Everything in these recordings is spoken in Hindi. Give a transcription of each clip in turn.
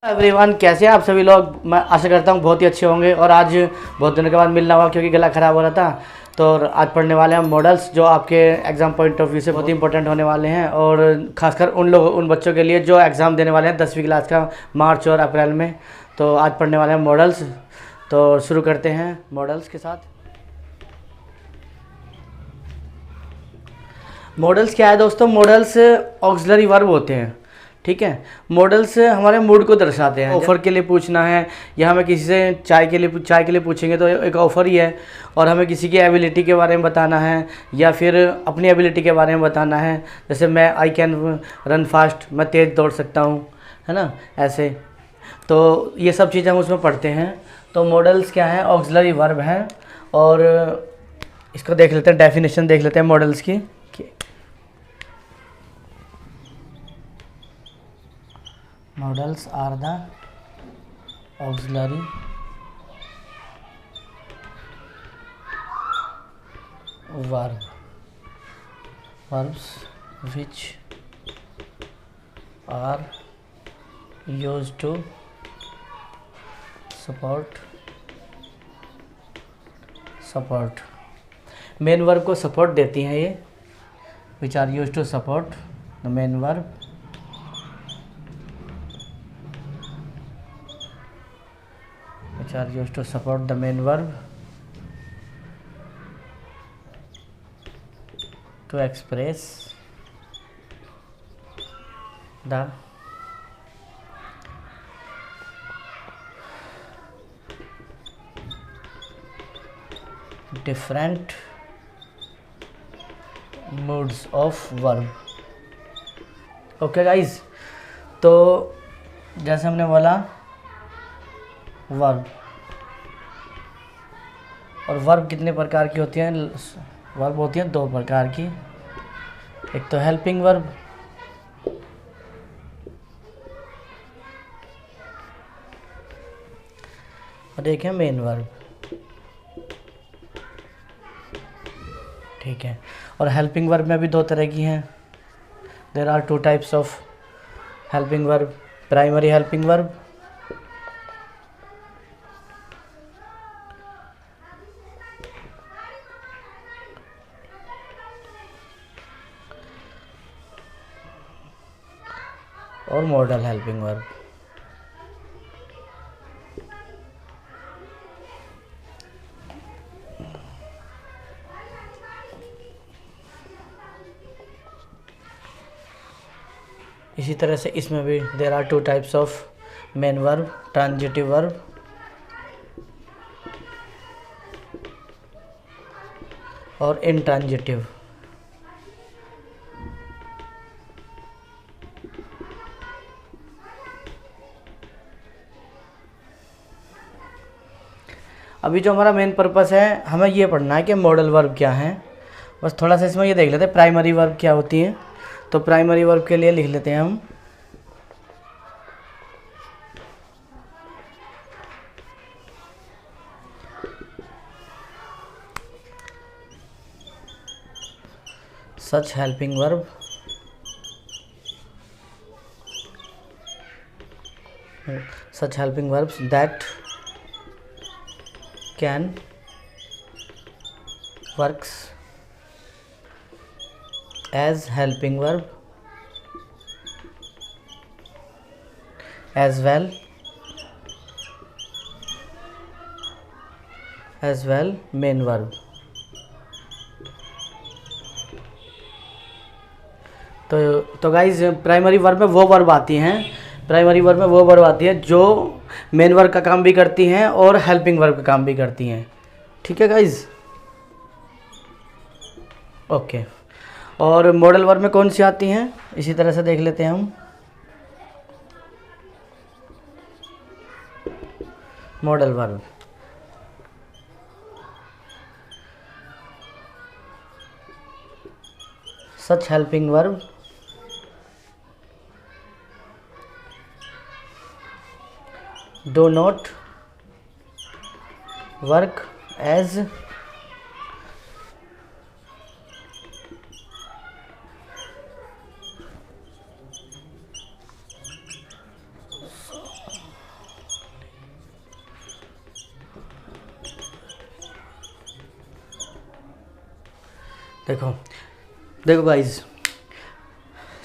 एवरीवन, कैसे हैं आप सभी लोग। मैं आशा करता हूँ बहुत ही अच्छे होंगे। और आज बहुत दिनों के बाद मिलना हुआ क्योंकि गला ख़राब हो रहा था। तो आज पढ़ने वाले हैं मॉडल्स, जो आपके एग्ज़ाम पॉइंट ऑफ व्यू से बहुत ही इंपॉर्टेंट होने वाले हैं। और ख़ासकर उन बच्चों के लिए जो एग्ज़ाम देने वाले हैं 10वीं क्लास का मार्च और अप्रैल में। तो आज पढ़ने वाले हैं मॉडल्स। तो शुरू करते हैं मॉडल्स के साथ। मॉडल्स क्या है दोस्तों? मॉडल्स ऑक्सिलरी वर्ब होते हैं, ठीक है। मॉडल्स हमारे मूड को दर्शाते हैं। ऑफ़र के लिए पूछना है या हमें किसी से चाय के लिए पूछेंगे तो एक ऑफ़र ही है। और हमें किसी की एबिलिटी के बारे में बताना है या फिर अपनी एबिलिटी के बारे में बताना है। जैसे आई कैन रन फास्ट, मैं तेज़ दौड़ सकता हूँ, है ना, ऐसे। तो ये सब चीज़ें हम उसमें पढ़ते हैं। तो मॉडल्स क्या है? ऑक्सिलरी वर्ब हैं। और इसको देख लेते हैं, डेफिनेशन देख लेते हैं मॉडल्स की। Models are the auxiliary verbs which are used to support main verb को सपोर्ट देती हैं ये, which are used to support the main verb, which are used to support the main verb to express the different moods of verb। Okay guys, तो जैसे हमने बोला वर्ब, और वर्ब कितने प्रकार की होती हैं? वर्ब होती हैं 2 प्रकार की। एक तो हेल्पिंग वर्ब, और एक है मेन वर्ब, ठीक है। और हेल्पिंग वर्ब में भी 2 तरह की हैं। There are 2 types of helping verb, primary helping verb और मॉडल हेल्पिंग वर्ब। इसी तरह से इसमें भी there are 2 types of main verb, transitive verb और इंट्रांजिटिव। अभी जो हमारा मेन पर्पस है, हमें ये पढ़ना है कि मॉडल वर्ब क्या है। बस थोड़ा सा इसमें ये देख लेते हैं प्राइमरी वर्ब क्या होती है। तो प्राइमरी वर्ब के लिए लिख लेते हैं हम such helping verbs that can works as helping verb as well main verb। तो गाइज प्राइमरी वर्ब में वो वर्ब आती हैं, जो मेन वर्ब का काम भी करती हैं और हेल्पिंग वर्ब का काम भी करती हैं, ठीक है गाइज। ओके, और मॉडल वर्ब में कौन सी आती हैं? इसी तरह से देख लेते हैं हम। Model verb such helping verb do not work as देखो देखो guys,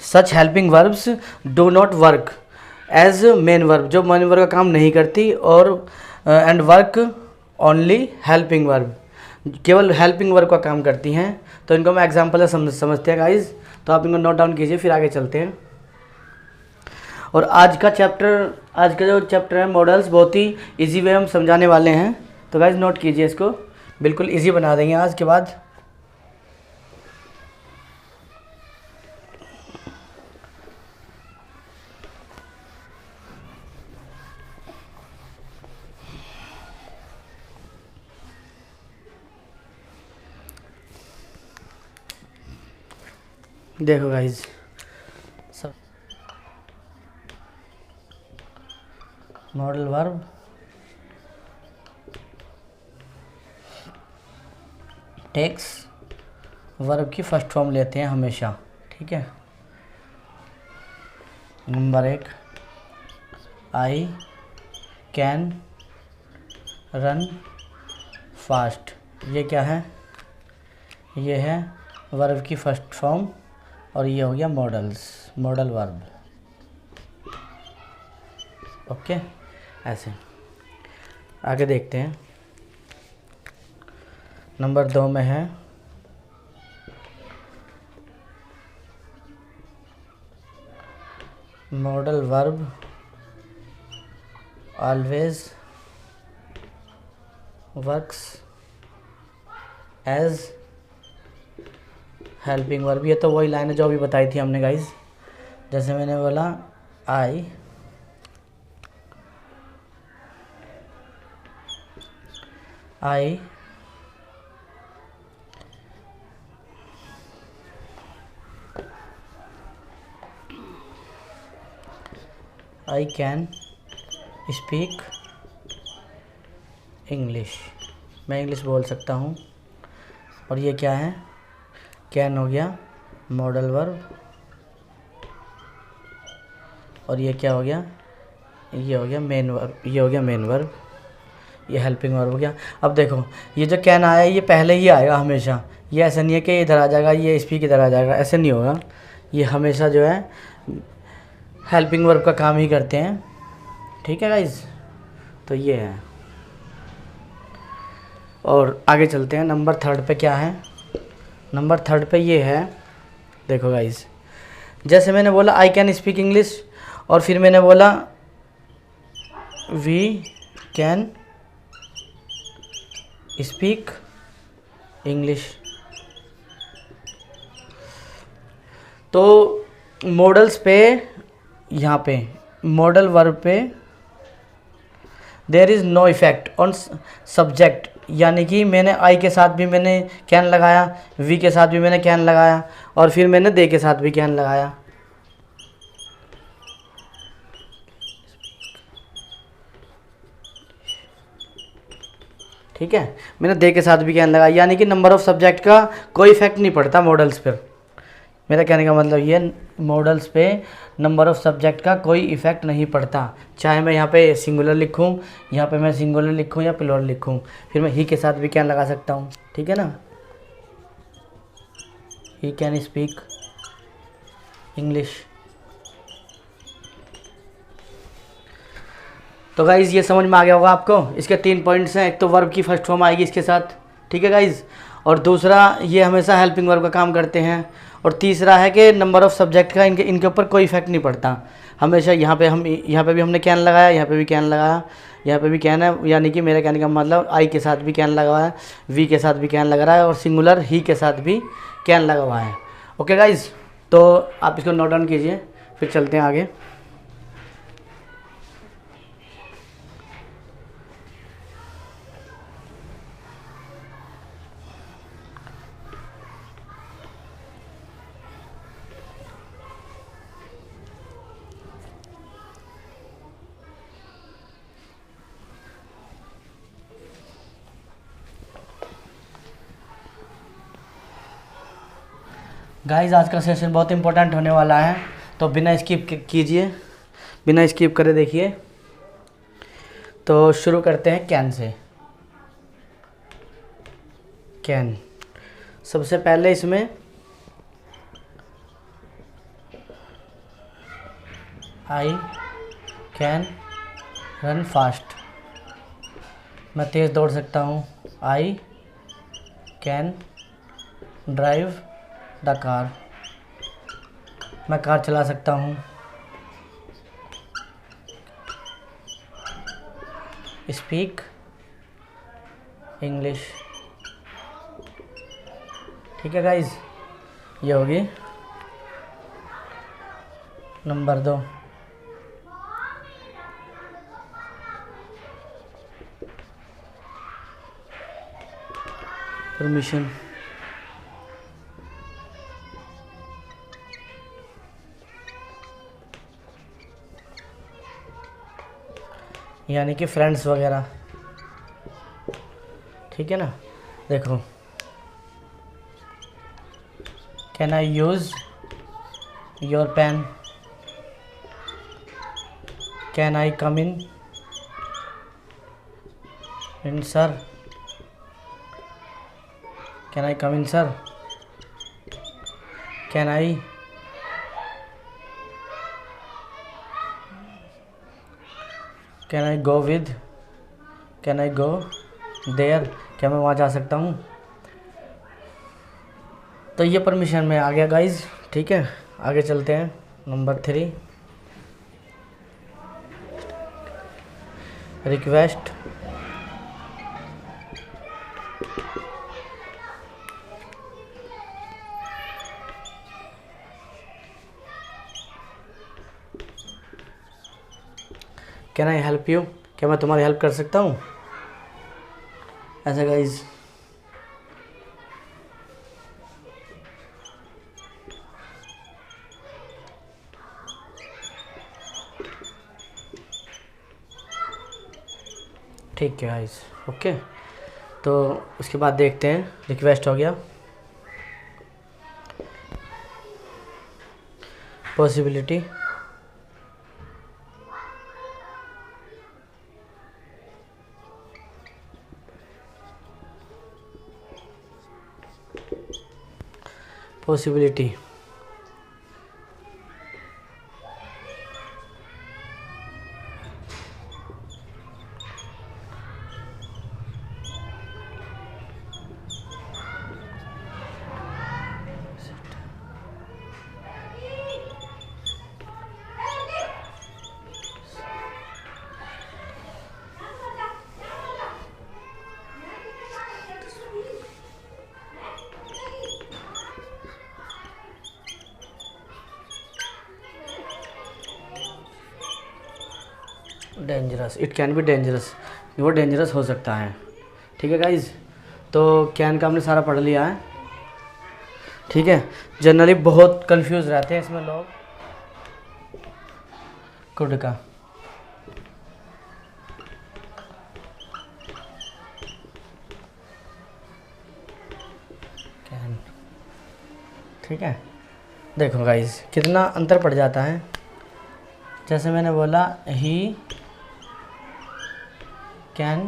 such helping verbs do not work as main verb, जो मेन वर्ब का काम नहीं करती, और and work only helping verb, केवल हेल्पिंग वर्ब का काम करती हैं। तो इनको मैं एग्जांपल से समझते हैं गाइज, तो आप इनको नोट डाउन कीजिए, फिर आगे चलते हैं। और आज का जो चैप्टर है मॉडल्स, बहुत ही इजी वे हम समझाने वाले हैं। तो गाइज नोट कीजिए, इसको बिल्कुल इजी बना देंगे आज के बाद। देखो गाइज, सब मॉडल वर्ब टेक्स वर्ब की फर्स्ट फॉर्म लेते हैं हमेशा, ठीक है। Number 1, I can run fast, ये क्या है, ये है वर्ब की फर्स्ट फॉर्म, और ये हो गया मॉडल वर्ब। ओके, ऐसे आगे देखते हैं। नंबर 2 में है model verb always works as helping verb. ये तो वही लाइन है जो अभी बताई थी हमने गाइज, जैसे मैंने बोला आई कैन स्पीक इंग्लिश, मैं इंग्लिश बोल सकता हूँ। और ये क्या है, कैन हो गया मॉडल वर्ब, और ये क्या हो गया, ये हो गया मेन वर्ब, ये हो गया मेन वर्ब, ये हेल्पिंग वर्ब हो गया। अब देखो, ये जो कैन आया ये पहले ही आएगा हमेशा, ये ऐसा नहीं है कि इधर आ जाएगा, ये स्पीक इधर आ जाएगा, ऐसे नहीं होगा। ये हमेशा जो है हेल्पिंग वर्ब का काम ही करते हैं, ठीक है गाइज। तो ये है, और आगे चलते हैं। नंबर 3 पे क्या है, नंबर 3 पे ये है, देखो गाइज, जैसे मैंने बोला आई कैन स्पीक इंग्लिश, और फिर मैंने बोला वी कैन स्पीक इंग्लिश। तो मॉडल्स पे, यहाँ पे मॉडल वर्ब पे there is no effect on subject, यानी कि मैंने आई के साथ भी मैंने कैन लगाया, वी के साथ भी मैंने कैन लगाया, और फिर मैंने दे के साथ भी कैन लगाया। ठीक है, मैंने दे के साथ भी कैन लगाया, यानी कि नंबर ऑफ सब्जेक्ट का कोई इफेक्ट नहीं पड़ता मॉडल्स पर। मेरा कहने का मतलब ये, मॉडल्स पे नंबर ऑफ सब्जेक्ट का कोई इफेक्ट नहीं पड़ता, चाहे मैं यहाँ पे सिंगुलर लिखूँ, यहाँ पे मैं सिंगुलर लिखूँ या प्लूरल लिखूँ, फिर मैं ही के साथ भी कैन लगा सकता हूँ, ठीक है ना। He can speak English. तो गाइज़ ये समझ में आ गया होगा आपको, इसके 3 पॉइंट्स हैं। एक तो वर्ब की फर्स्ट फॉर्म आएगी इसके साथ, ठीक है गाइज़, और दूसरा ये हमेशा हेल्पिंग वर्ब का काम करते हैं, और तीसरा है कि नंबर ऑफ़ सब्जेक्ट का इनके ऊपर कोई इफेक्ट नहीं पड़ता हमेशा। यहाँ पे भी हमने कैन लगाया, यहाँ पे भी कैन लगाया, यहाँ पे भी कैन है, यानी कि मेरे कहने का मतलब आई के साथ भी कैन लगा हुआ है, वी के साथ भी कैन लगा रहा है, और सिंगुलर ही के साथ भी कैन लगा हुआ है। ओके गाइज़, तो आप इसको नोट डाउन कीजिए, फिर चलते हैं आगे। गाइस आज का सेशन बहुत इंपॉर्टेंट होने वाला है, तो बिना स्किप कीजिए, बिना स्किप करे देखिए। तो शुरू करते हैं कैन से। कैन, सबसे पहले इसमें आई कैन रन फास्ट, मैं तेज़ दौड़ सकता हूँ। I can drive the car, मैं कार चला सकता हूँ। Speak English. ठीक है गाइज, ये होगी नंबर 2। परमिशन। यानी कि फ्रेंड्स वगैरह, ठीक है ना। देखो, can I use your pen, can I come in sir, can I come in sir, can I go with, can I go there, क्या मैं वहाँ जा सकता हूँ। तो ये परमिशन में आ गया गाइज। ठीक है, आगे चलते हैं number 3, request. Can I help you, क्या मैं तुम्हारी हेल्प कर सकता हूँ, ऐसा गाइज। ठीक है गाइज, ओके। तो उसके बाद देखते हैं, रिक्वेस्ट हो गया। Possibility, possibility, dangerous, it can be dangerous, वो डेंजरस हो सकता है। ठीक है गाइज, तो कैन का हमने सारा पढ़ लिया है। ठीक है, जनरली बहुत कंफ्यूज रहते हैं इसमें लोग। कुड का कैन, ठीक है। देखो गाइज, कितना अंतर पड़ जाता है। जैसे मैंने बोला ही कैन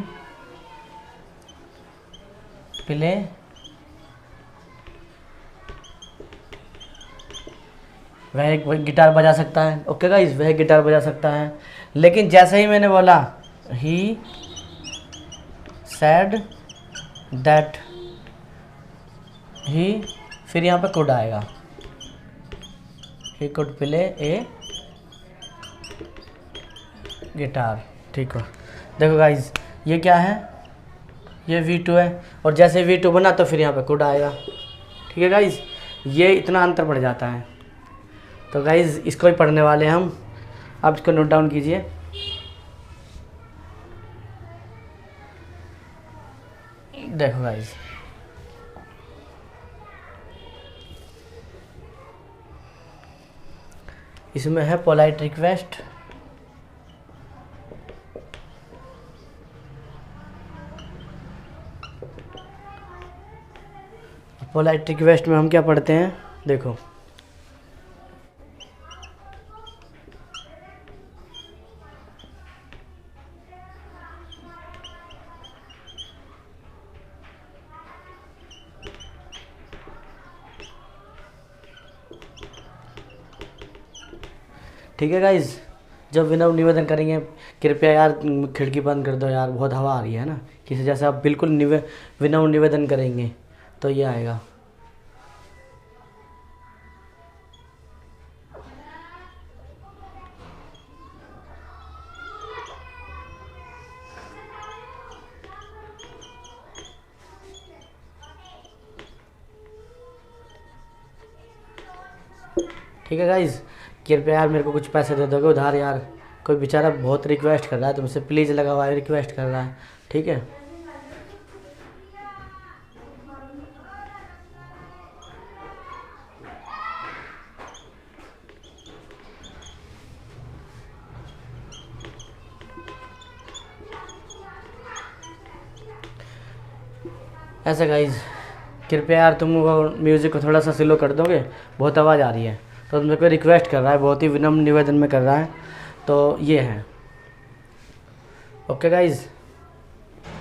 प्ले वह गिटार बजा सकता है। ओके गाइस, वह गिटार बजा सकता है। लेकिन जैसे ही मैंने बोला ही सैड दैट ही, फिर यहाँ पे कुड आएगा, he could play A guitar. ठीक है, देखो गाइज, ये क्या है, ये V2 है, और जैसे V2 बना तो फिर यहाँ पे कुड आएगा। ठीक है गाइज, ये इतना अंतर पड़ जाता है। तो गाइज, इसको ही पढ़ने वाले हैं हम। आप इसको नोट डाउन कीजिए। देखो गाइज, इसमें है पोलाइट रिक्वेस्ट, पोलाइट रिक्वेस्ट में हम क्या पढ़ते हैं, देखो ठीक है गाइज, जब विनम्र निवेदन करेंगे, कृपया यार खिड़की बंद कर दो यार, बहुत हवा आ रही है ना, किसी जैसे आप बिल्कुल विनम्र निवेदन करेंगे तो ये आएगा। ठीक है गाइज, कृपया यार मेरे को कुछ पैसे दे दोगे उधार यार, कोई बेचारा बहुत रिक्वेस्ट कर रहा है तुमसे, प्लीज़ लगा हुआ है, रिक्वेस्ट कर रहा है। ठीक है, ऐसा गाइज, कृपया यार तुम वो म्यूज़िक को थोड़ा सा स्लो कर दोगे, बहुत आवाज़ आ रही है। तो मेरे को रिक्वेस्ट कर रहा है, बहुत ही विनम्र निवेदन में कर रहा है, तो ये है। ओके गाइज,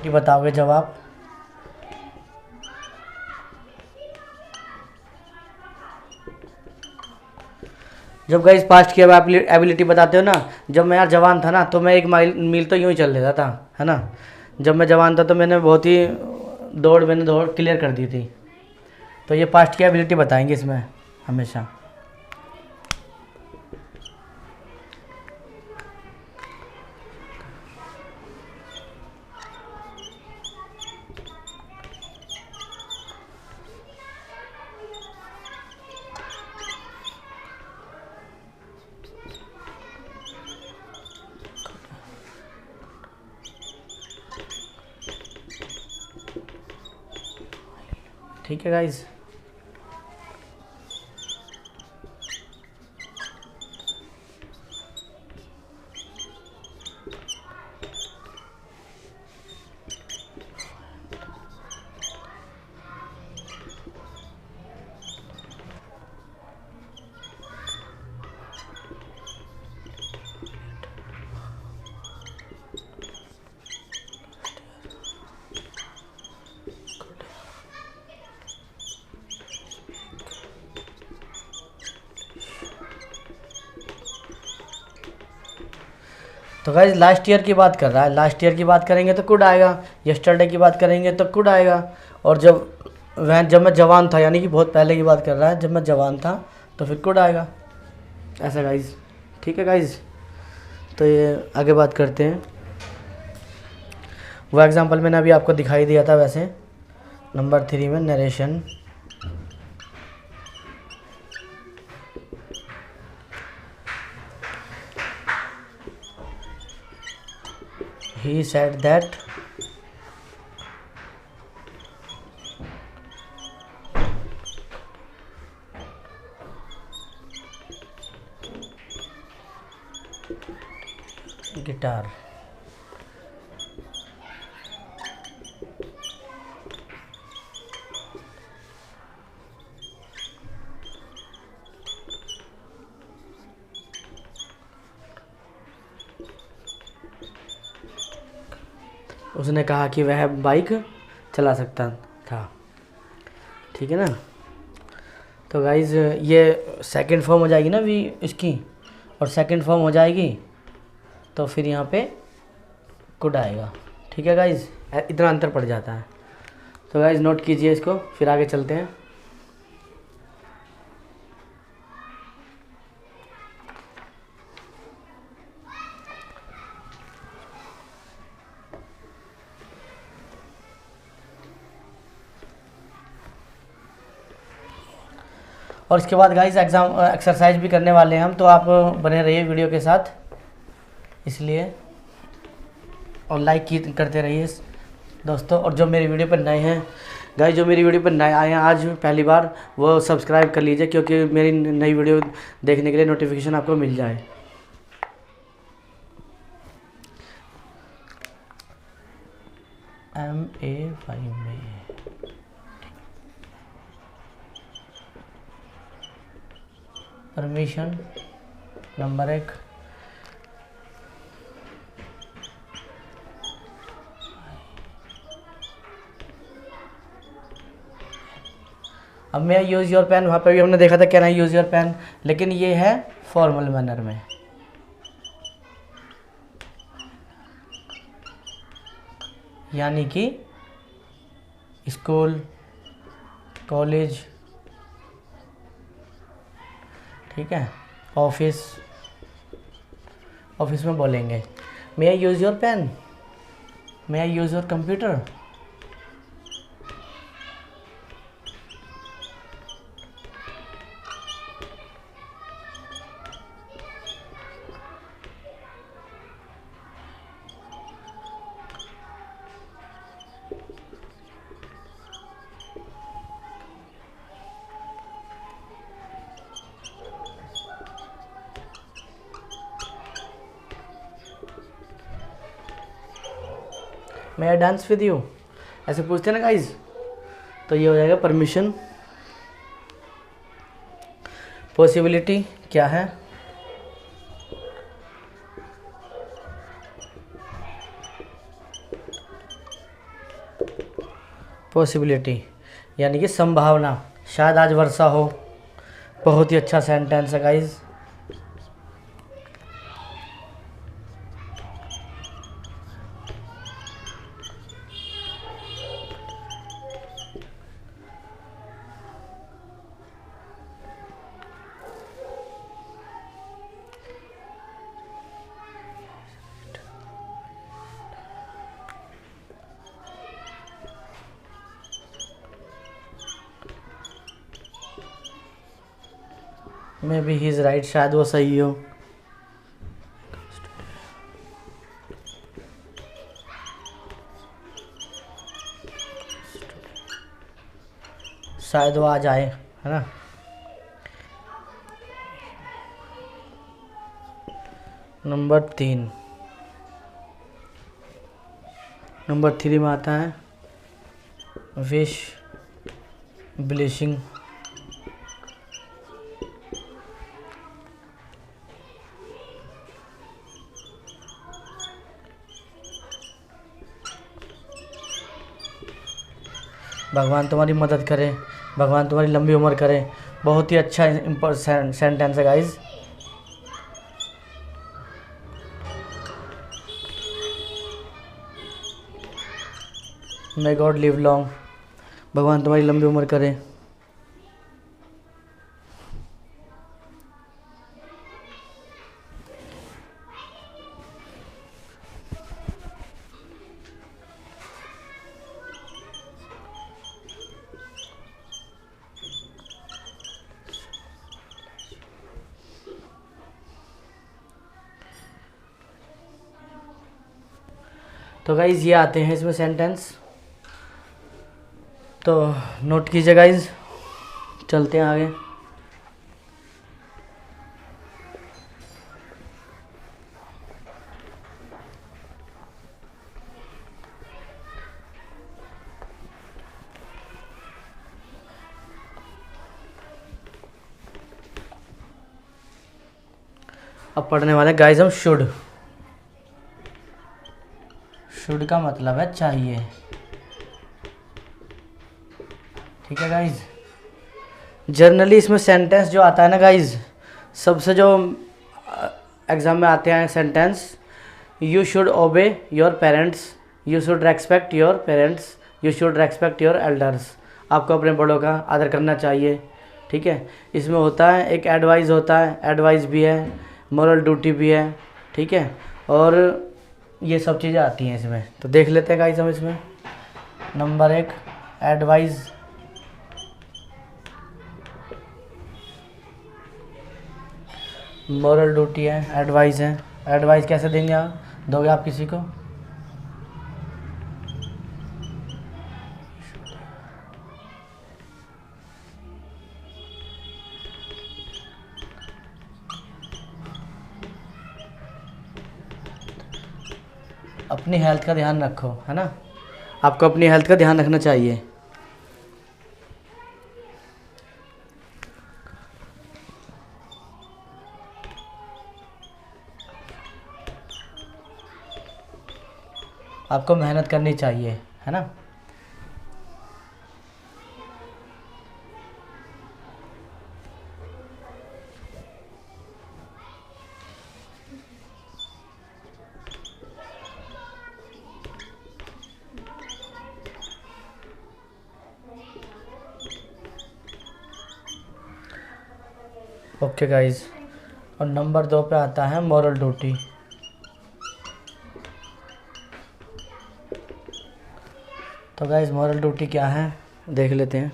ये बताओगे जवाब? जब गाइज पास्ट की एबिलिटी बताते हो ना, जब मैं यार जवान था ना तो मैं 1 मील तो यूँ ही चल लेता था, है ना। जब मैं जवान था तो मैंने बहुत ही मैंने दौड़ क्लियर कर दी थी। तो ये पास्ट की एबिलिटी बताएंगे इसमें हमेशा। ठीक है गाइज, तो गाइज लास्ट ईयर की बात कर रहा है, लास्ट ईयर की बात करेंगे तो कुड आएगा, यस्टरडे की बात करेंगे तो कुड आएगा, और जब मैं जवान था, यानी कि बहुत पहले की बात कर रहा है, जब मैं जवान था तो फिर कुड आएगा, ऐसा गाइज। ठीक है गाइज, तो ये आगे बात करते हैं। वो एग्जांपल मैंने अभी आपको दिखाई दिया था, वैसे नंबर 3 में narration. He said that guitar उसने कहा कि वह बाइक चला सकता था। ठीक है ना। तो गाइज़ ये सेकंड फॉर्म हो जाएगी ना वी इसकी, और सेकंड फॉर्म हो जाएगी तो फिर यहाँ पे कुड आएगा। ठीक है गाइज़, इतना अंतर पड़ जाता है। तो गाइज़ नोट कीजिए इसको, फिर आगे चलते हैं। और इसके बाद गाइस एक्सरसाइज भी करने वाले हैं हम, तो आप बने रहिए वीडियो के साथ इसलिए, और लाइक करते रहिए दोस्तों। और जो मेरी वीडियो पर नए हैं गाइस, जो मेरी वीडियो पर नए आए हैं आज पहली बार, वो सब्सक्राइब कर लीजिए, क्योंकि मेरी नई वीडियो देखने के लिए नोटिफिकेशन आपको मिल जाए। MA5 में परमिशन नंबर 1, अब मैं यूज़ योर पेन, वहाँ पे भी हमने देखा था can I use your pen, लेकिन ये है फॉर्मल मैनर में। यानी कि स्कूल, कॉलेज, ठीक है, ऑफिस, ऑफिस में बोलेंगे may I use your pen, may I use your computer. May I dance with you, ऐसे पूछते हैं ना गाइज, तो ये हो जाएगा परमिशन। पॉसिबिलिटी क्या है, पॉसिबिलिटी यानी कि संभावना, शायद आज वर्षा हो। बहुत ही अच्छा सेंटेंस है guys. May be he is right, शायद वो सही हो। शायद वो आ जाए, है ना। नंबर 3, नंबर 3 में आता है विश, ब्लेसिंग। भगवान तुम्हारी मदद करे, भगवान तुम्हारी लंबी उम्र करे। बहुत ही अच्छा सेंटेंस है guys. May God live long, भगवान तुम्हारी लंबी उम्र करे। तो गाइज ये आते हैं इसमें सेंटेंस, तो नोट कीजिए गाइज। चलते हैं आगे। अब पढ़ने वाले गाइज हम शुड। शुड का मतलब है चाहिए, ठीक है गाइज। जनरली इसमें सेंटेंस जो आता है ना गाइज, सबसे जो एग्ज़ाम में आते हैं सेंटेंस, यू शुड ओबे your parents, you should respect your parents, you should respect your elders. आपको अपने बड़ों का आदर करना चाहिए, ठीक है। इसमें होता है एक एडवाइस होता है, एडवाइस भी है, मॉरल ड्यूटी भी है, ठीक है। और ये सब चीज़ें आती हैं इसमें, तो देख लेते हैं गाइस हम इसमें। नंबर 1 एडवाइस, मॉरल ड्यूटी है, एडवाइस है। एडवाइस कैसे देंगे आप, दोगे आप किसी को? अपनी हेल्थ का ध्यान रखो, है ना। आपको अपनी हेल्थ का ध्यान रखना चाहिए। आपको मेहनत करनी चाहिए, है ना। ओके गाइज, और नंबर 2 पे आता है मॉरल ड्यूटी। तो गाइज मॉरल ड्यूटी क्या है देख लेते हैं।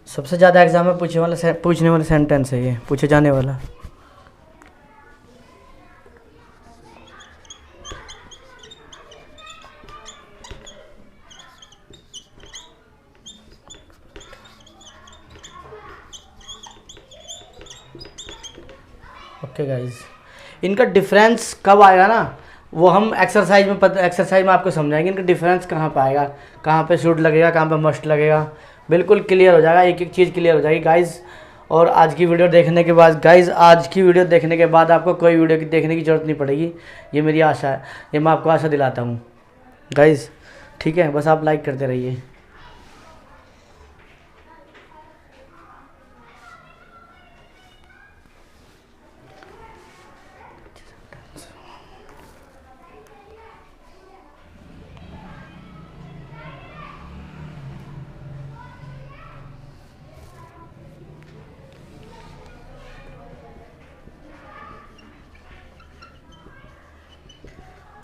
सबसे ज़्यादा एग्जाम में पूछने वाला सेंटेंस है ये, पूछे जाने वाला। ओके गाइज, इनका डिफरेंस कब आएगा ना, वो हम एक्सरसाइज में आपको समझाएंगे। इनका डिफरेंस कहाँ पे आएगा, कहाँ पे शुड लगेगा, कहाँ पे मस्ट लगेगा, बिल्कुल क्लियर हो जाएगा, एक एक चीज़ क्लियर हो जाएगी गाइज। और आज की वीडियो देखने के बाद आपको कोई वीडियो देखने की ज़रूरत नहीं पड़ेगी, ये मेरी आशा है, ये मैं आपको आशा दिलाता हूँ गाइज। ठीक है, बस आप लाइक करते रहिए।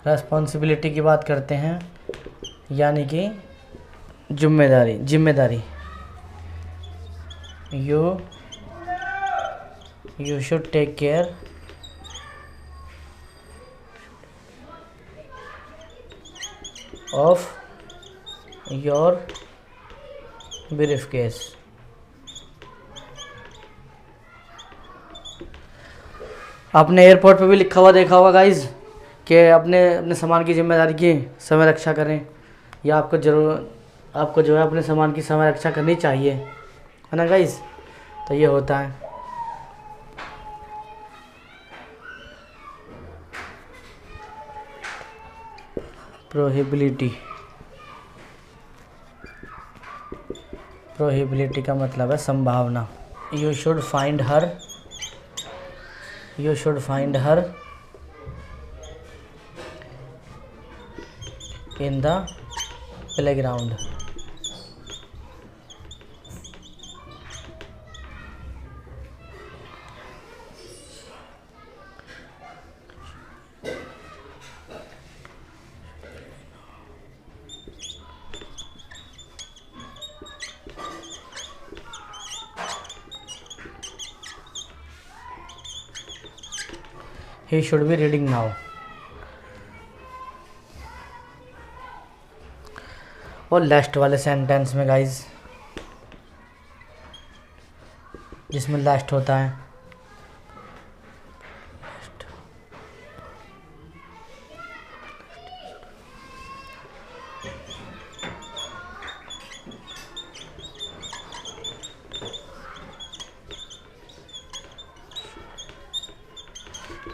रेस्पॉन्सिबिलिटी की बात करते हैं, यानी कि जिम्मेदारी। You should take care of your briefcase. आपने एयरपोर्ट पे भी लिखा हुआ देखा होगा गाइज कि अपने सामान की जिम्मेदारी की समय रक्षा करें, या आपको जो है अपने सामान की समय रक्षा करनी चाहिए, है ना गाइज। तो ये होता है। प्रोहिबिलिटी का मतलब है संभावना। You should find her in the playground। He should be reading now। और लास्ट वाले सेंटेंस में गाइज, जिसमें लास्ट होता है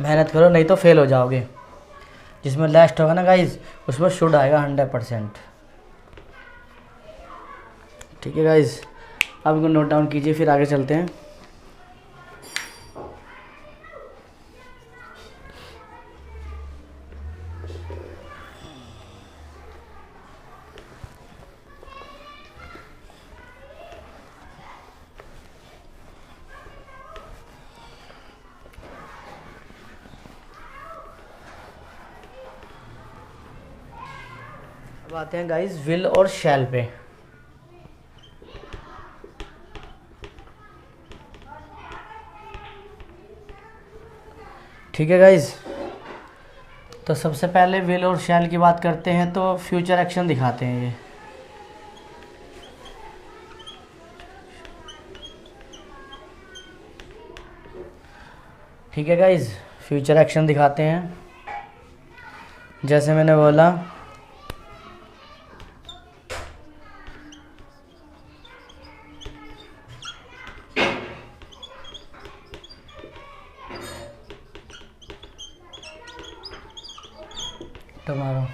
मेहनत करो नहीं तो फेल हो जाओगे। जिसमें लास्ट होगा ना गाइज, उसमें शुड आएगा 100%। ठीक है गाइज, आप इनको नोट डाउन कीजिए, फिर आगे चलते हैं। अब आते हैं गाइज विल और शैल पे। ठीक है गाइज, तो सबसे पहले विल और शैल की बात करते हैं तो फ्यूचर एक्शन दिखाते हैं ये। ठीक है गाइज, फ्यूचर एक्शन दिखाते हैं। जैसे मैंने बोला टमारो,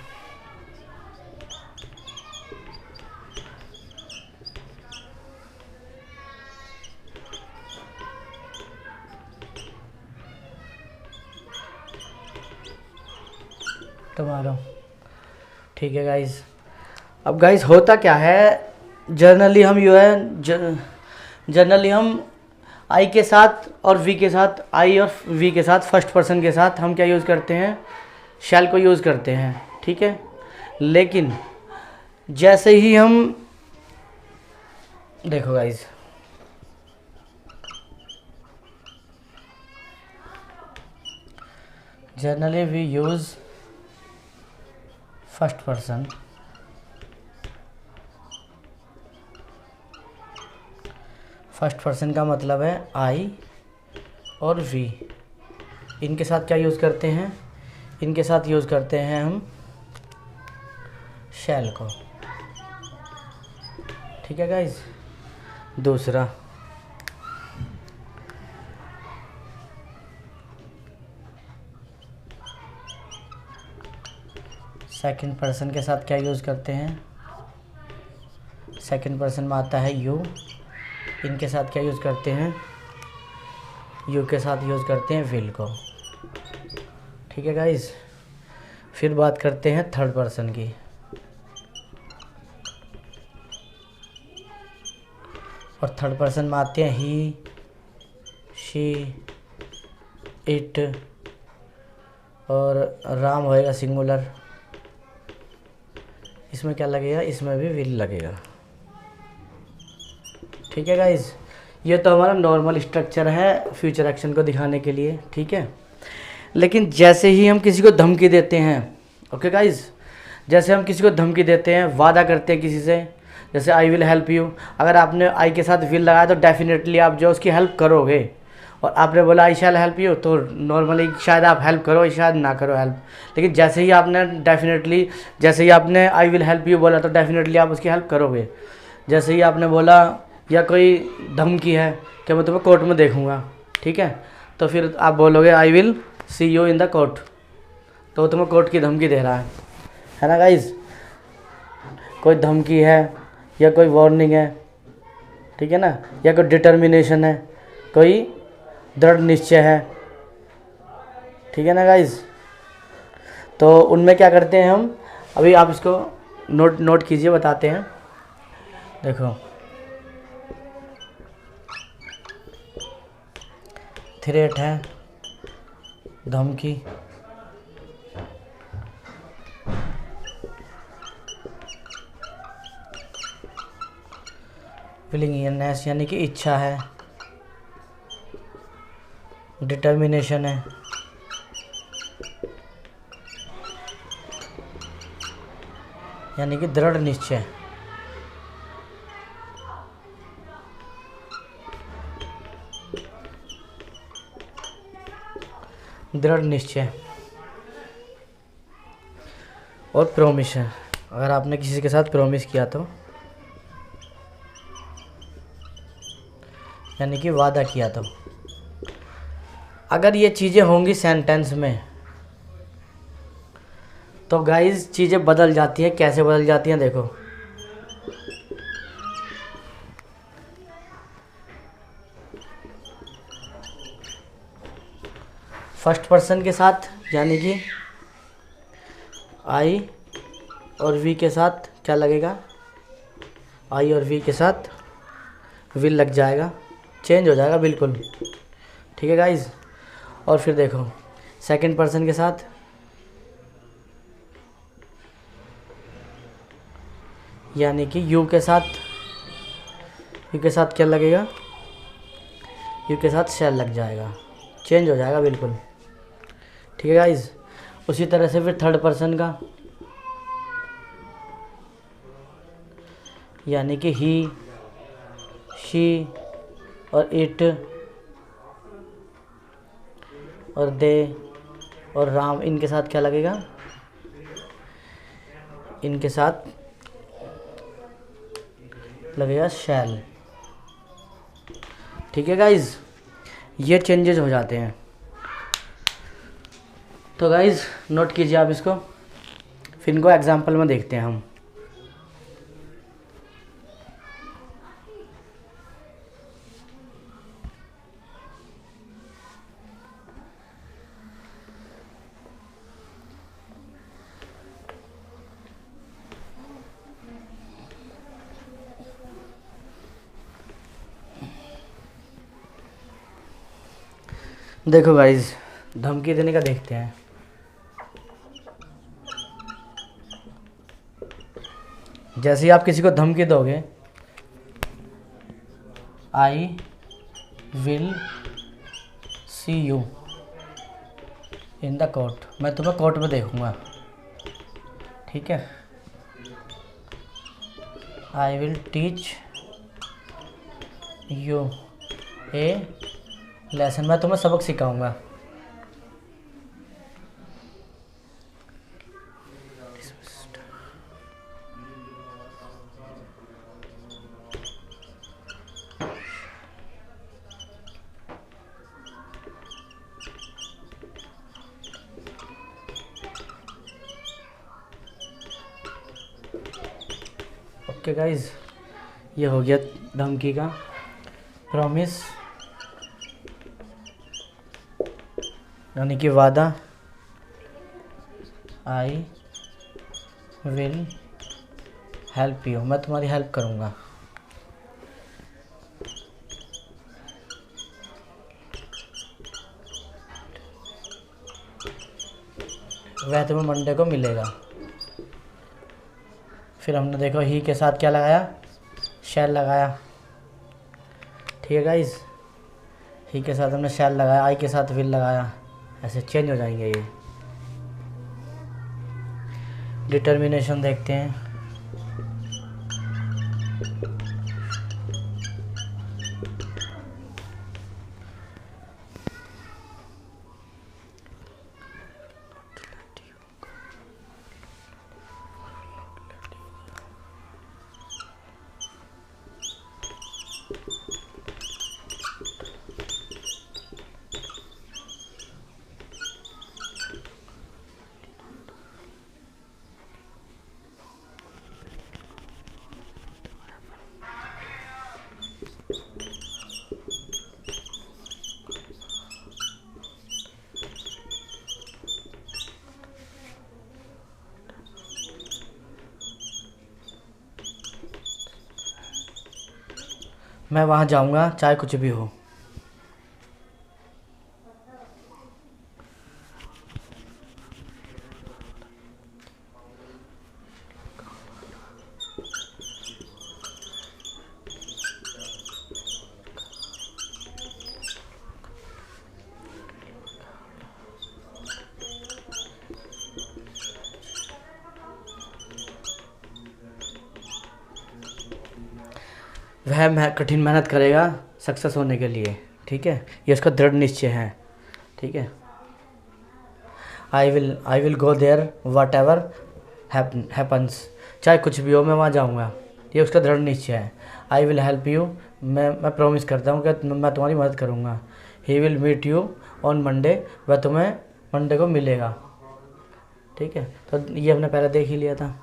टमारो। ठीक है गाइस। अब गाइस होता क्या है, जनरली हम जनरली हम आई के साथ और वी के साथ, आई और वी के साथ, फर्स्ट पर्सन के साथ हम क्या यूज़ करते हैं, शैल को यूज़ करते हैं। ठीक है, लेकिन जैसे ही हम देखो guys, generally we use first person, first person का मतलब है आई और वी। इनके साथ क्या यूज़ करते हैं, इनके साथ यूज़ करते हैं हम शैल को। ठीक है गाइस। दूसरा, सेकंड पर्सन के साथ क्या यूज़ करते हैं, सेकंड पर्सन में आता है यू। इनके साथ क्या यूज़ करते हैं, यू के साथ यूज़ करते हैं विल को। ठीक है गाइस। फिर बात करते हैं थर्ड पर्सन की। और थर्ड पर्सन में आते हैं ही, शी, इट, और राम होएगा सिंगुलर। इसमें क्या लगेगा, इसमें भी विल लगेगा। ठीक है गाइस, ये तो हमारा नॉर्मल स्ट्रक्चर है फ्यूचर एक्शन को दिखाने के लिए। ठीक है, लेकिन जैसे ही हम किसी को धमकी देते हैं, ओके गाइस, जैसे हम किसी को धमकी देते हैं, वादा करते हैं किसी से, जैसे आई विल हेल्प यू, अगर आपने आई के साथ विल लगाया तो डेफिनेटली आप जो उसकी हेल्प करोगे। और आपने बोला आई शैल हेल्प यू, तो नॉर्मली शायद आप हेल्प करो, शायद ना करो हेल्प। लेकिन जैसे ही आपने डेफिनेटली, जैसे ही आपने आई विल हेल्प यू बोला तो डेफिनेटली आप उसकी हेल्प करोगे। जैसे ही आपने बोला, या कोई धमकी है कि मैं तुम्हें कोर्ट में देखूंगा, ठीक है, तो फिर आप बोलोगे I will see you in the court, तो वो तुम्हें कोर्ट की धमकी दे रहा है ना गाइज। कोई धमकी है या कोई वार्निंग है, ठीक है ना, या कोई डिटर्मिनेशन है, कोई दृढ़ निश्चय है, ठीक है ना गाइज। तो उनमें क्या करते हैं हम, अभी आप इसको नोट कीजिए, बताते हैं। देखो, थ्रेट है, धमकी, विलिंगनेस यानी कि इच्छा है, डिटर्मिनेशन है, यानी कि दृढ़ निश्चय, दृढ़ निश्चय, और प्रॉमिस है। अगर आपने किसी के साथ प्रॉमिस किया तो, यानी कि वादा किया तो, अगर ये चीज़ें होंगी सेंटेंस में तो गाइस चीज़ें बदल जाती हैं। कैसे बदल जाती हैं, देखो, फर्स्ट पर्सन के साथ यानी कि आई और वी के साथ क्या लगेगा, आई और वी के साथ विल लग जाएगा, चेंज हो जाएगा बिल्कुल। ठीक है गाइज। और फिर देखो सेकंड पर्सन के साथ यानी कि यू के साथ क्या लगेगा, यू के साथ शैल लग जाएगा, चेंज हो जाएगा बिल्कुल। ठीक है गाइज। उसी तरह से फिर थर्ड पर्सन का यानी कि ही, शी और इट और दे और राम, इनके साथ क्या लगेगा, इनके साथ लगेगा शैल। ठीक है गाइज, ये चेंजेस हो जाते हैं। तो गाइज नोट कीजिए आप इसको, फिर इनको एग्जाम्पल में देखते हैं हम। देखो गाइज, धमकी देने का देखते हैं। जैसे ही आप किसी को धमकी दोगे, I will see you in the court, मैं तुम्हें कोर्ट में देखूंगा। ठीक है, I will teach U A lesson, मैं तुम्हें सबक सिखाऊंगा। ओके गाइज, ये हो गया धमकी का। प्रॉमिस यानी कि वादा, आई विल हेल्प यू, मैं तुम्हारी हेल्प करूँगा। वह तुम्हें मंडे को मिलेगा। फिर हमने देखो ही के साथ क्या लगाया, शैल लगाया। ठीक है गाइज, ही के साथ हमने शैल लगाया, आई के साथ विल लगाया, ऐसे चेंज हो जाएंगे ये। डिटर्मिनेशन देखते हैं। मैं वहाँ जाऊँगा चाहे कुछ भी हो। वह कठिन मेहनत करेगा सक्सेस होने के लिए। ठीक है, ये उसका दृढ़ निश्चय है। ठीक है, I will go there whatever happens, चाहे कुछ भी हो मैं वहाँ जाऊँगा, ये उसका दृढ़ निश्चय है। आई विल हेल्प यू, मैं प्रॉमिस करता हूँ कि मैं तुम्हारी मदद करूँगा। He will meet you on Monday, वह तुम्हें मंडे को मिलेगा। ठीक है, तो ये हमने पहले देख ही लिया था।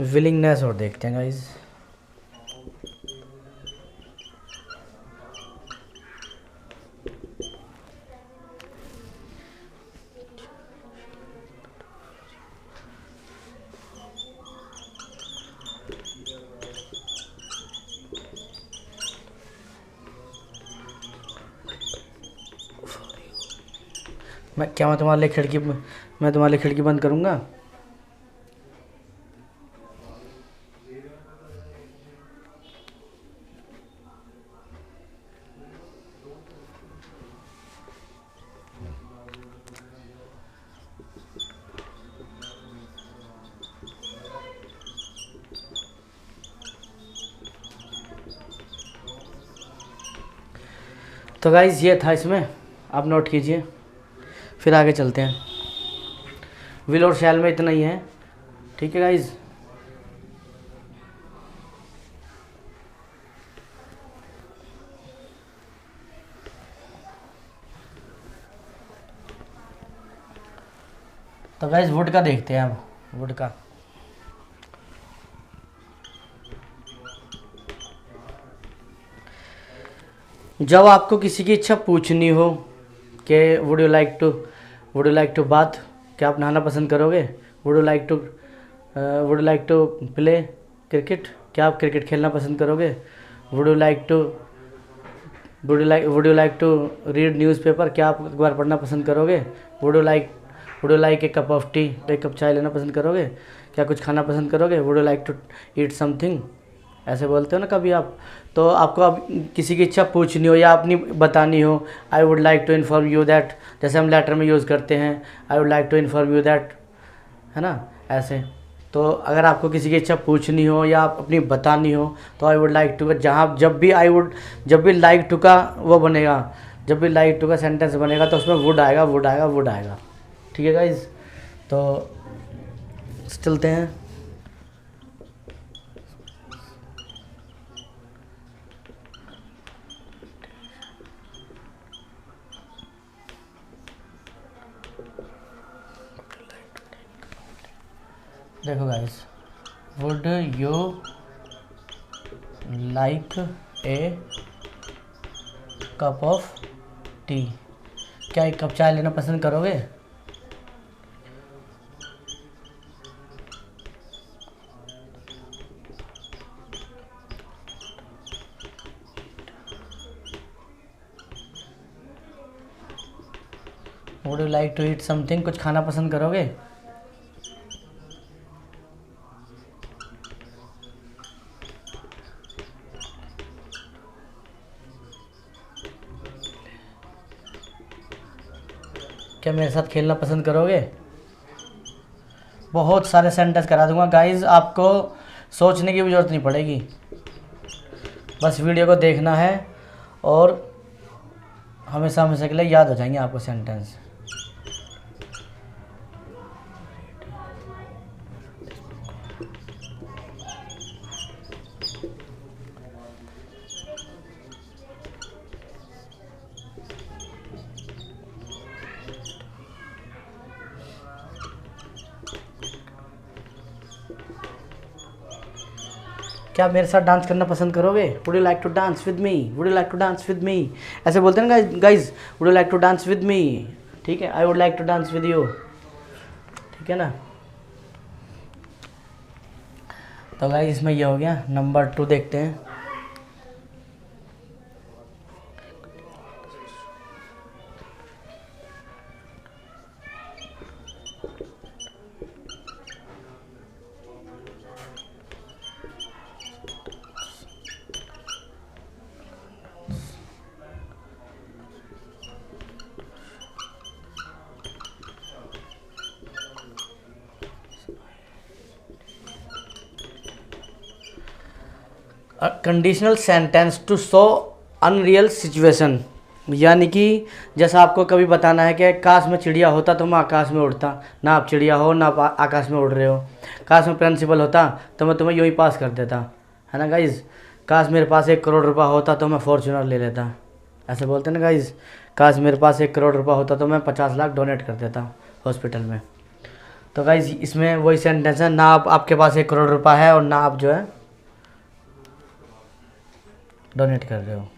विलिंगनेस और देखते हैं गाइज। मैं तुम्हारे लिए खिड़की बंद करूँगा। तो गाइज़ ये था इसमें, आप नोट कीजिए, फिर आगे चलते हैं। विल और शैल में इतना ही है, ठीक है गाइज। तो गाइज वुड का देखते हैं अब, वुड का। जब आपको किसी की इच्छा पूछनी हो कि would you like to bath, क्या आप नहाना पसंद करोगे? Would you like to play cricket, क्या आप क्रिकेट खेलना पसंद करोगे? Would you like to read newspaper, क्या आप अखबार पढ़ना पसंद करोगे? Would you like a cup of tea, एक कप चाय लेना पसंद करोगे? क्या कुछ खाना पसंद करोगे? Would you like to eat something, ऐसे बोलते हो ना कभी आप। तो आपको अब किसी की इच्छा पूछनी हो या अपनी बतानी हो, I would like to inform you that, जैसे हम लेटर में यूज़ करते हैं, I would like to inform you that, है ना, ऐसे। तो अगर आपको किसी की इच्छा पूछनी हो या आप अपनी बतानी हो तो आई वुड लाइक टू, जहाँ जब भी लाइक टू का वो बनेगा, जब भी लाइक टू का सेंटेंस बनेगा तो उसमें वुड आएगा। ठीक है गाइज, तो चलते हैं। देखो guys, would you like a cup of tea, क्या एक कप चाय लेना पसंद करोगे? Would you like to eat something, कुछ खाना पसंद करोगे? क्या मेरे साथ खेलना पसंद करोगे? बहुत सारे सेंटेंस करा दूंगा गाइस, आपको सोचने की भी ज़रूरत नहीं पड़ेगी, बस वीडियो को देखना है और हमेशा हमेशा के लिए याद हो जाएंगे आपको सेंटेंस। क्या मेरे साथ डांस करना पसंद करोगे? Would you like to dance with me, would you like to dance with me, ऐसे बोलते हैं ना guys, would you like to dance with me, ठीक है, I would like to dance with you, ठीक है ना। तो गाइज इसमें ये हो गया। नंबर 2 देखते हैं। Conditional sentence to show unreal situation, यानी कि जैसा आपको कभी बताना है कि काश में चिड़िया होता तो मैं आकाश में उड़ता, ना आप चिड़िया हो ना आप आकाश में उड़ रहे हो। काश में प्रिंसिपल होता तो मैं तुम्हें यूँ ही पास कर देता, है ना गाइज। काश मेरे पास 1 करोड़ रुपया होता तो मैं फॉर्च्यूनर ले लेता, ऐसे बोलते हैं ना गाइज। काश मेरे पास 1 करोड़ रुपया होता तो मैं 50 लाख डोनेट कर देता हॉस्पिटल में। तो गाइज इसमें वही सेंटेंस है, ना आपके पास 1 करोड़ रुपया है और ना आप जो है डोनेट कर रहे हो।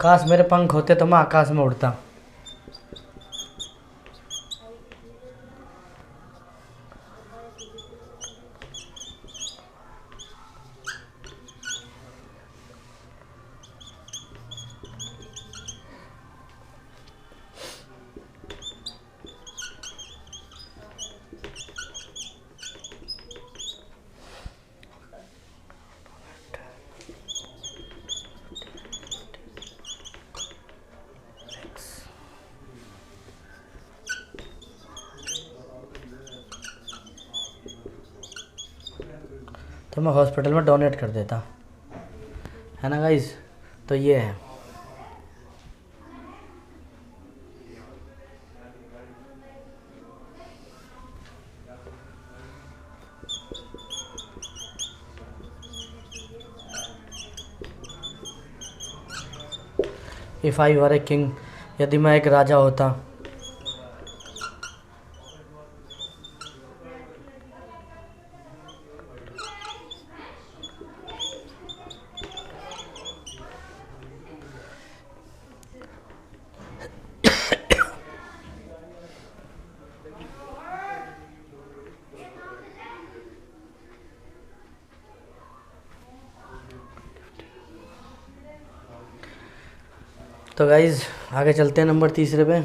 काश मेरे पंख होते तो मैं आकाश में उड़ता। तो मैं हॉस्पिटल में डोनेट कर देता, है ना गाइस। तो ये है। If I were a king, यदि मैं एक राजा होता। तो गाइज़ आगे चलते हैं नंबर तीसरे पे।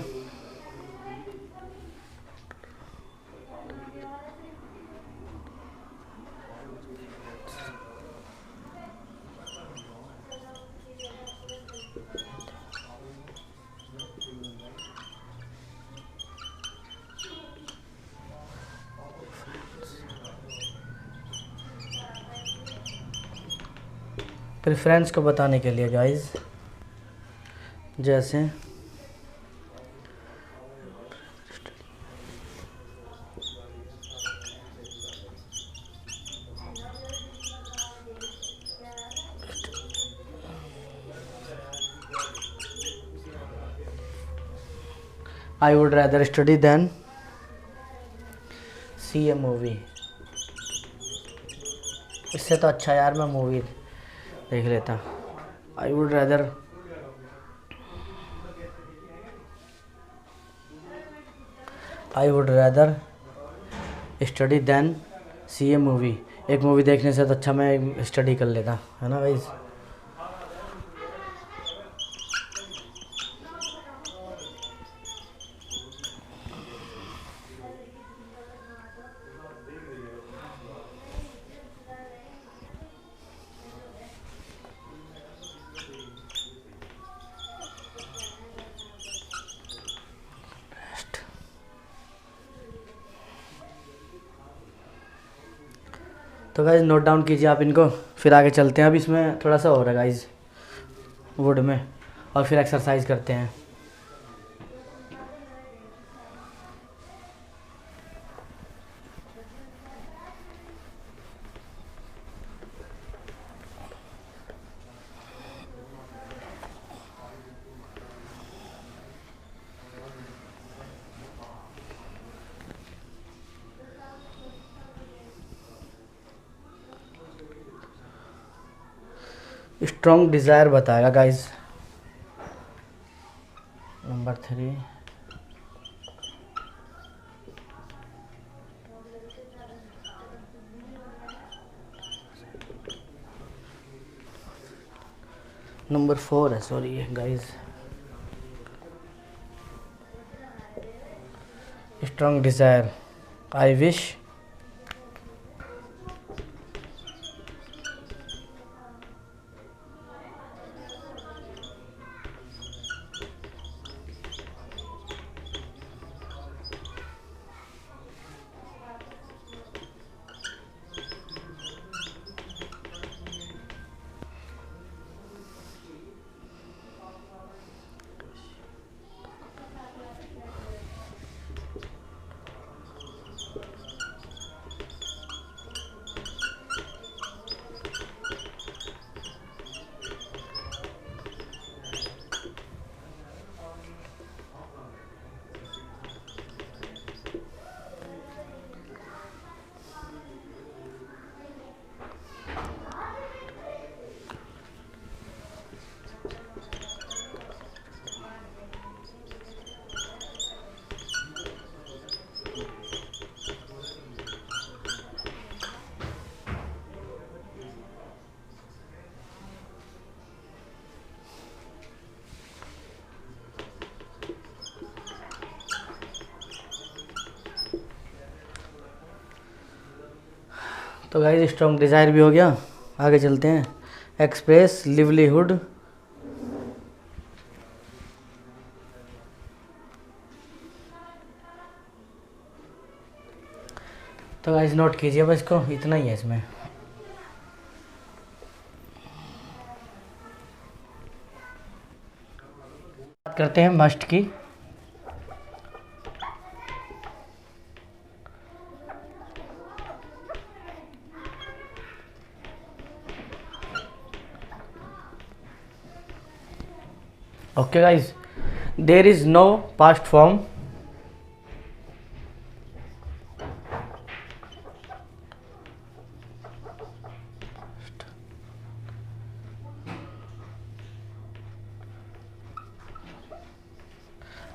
प्रेफरेंस को बताने के लिए गाइज़, जैसे I would rather study than see a movie. इससे तो अच्छा यार मैं मूवी देख लेता। I would rather study than see a movie. एक मूवी देखने से तो अच्छा मैं स्टडी कर लेता, है ना गाइस। तो गाइज नोट डाउन कीजिए आप इनको, फिर आगे चलते हैं। अब इसमें थोड़ा सा और है गाइज वुड में, और फिर एक्सरसाइज करते हैं। स्ट्रॉन्ग डिज़ायर बताएगा गाइज। नंबर 3 नंबर 4 है, sorry guys. Strong desire, I wish तो गाइस स्ट्रॉन्ग डिज़ायर भी हो गया। आगे चलते हैं। एक्सप्रेस लिवलीहुड, तो गाइस नोट कीजिए बस, इसको इतना ही है इसमें। बात करते हैं मस्ट की। Okay guys, there is no past form.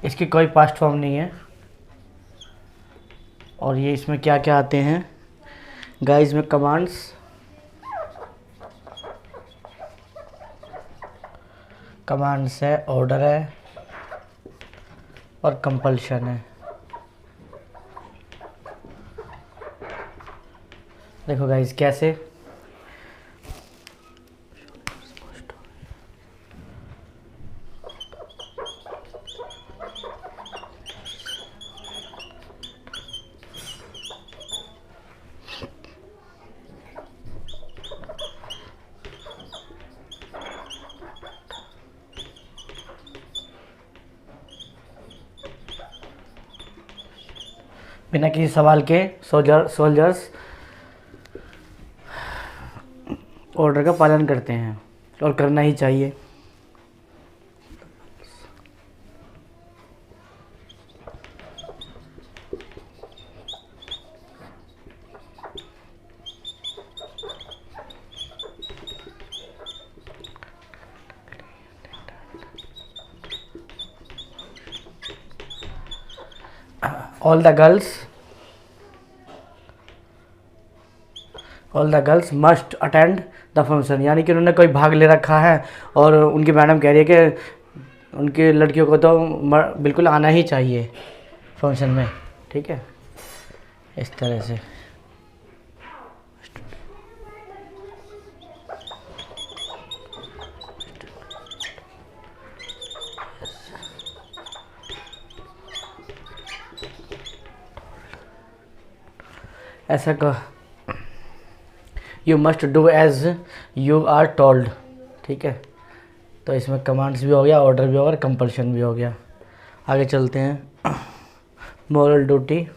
इसकी कोई पास्ट फॉर्म नहीं है। और ये इसमें क्या क्या आते हैं गाइस में कमांड्स है, ऑर्डर है और कंपल्शन है। देखो गाइस कैसे बिना किसी सवाल के सोल्जर्स ऑर्डर का पालन करते हैं और करना ही चाहिए। All the girls must attend the function, यानी कि उन्होंने कोई भाग ले रखा है और उनकी मैडम कह रही है कि उनकी लड़कियों को तो बिल्कुल आना ही चाहिए फंक्शन में। ठीक है, इस तरह से। ऐसा कह you must do as you are told. ठीक है, तो इसमें कमांड्स भी हो गया, ऑर्डर भी हो गया, कंपल्शन भी हो गया। आगे चलते हैं। मोरल ड्यूटी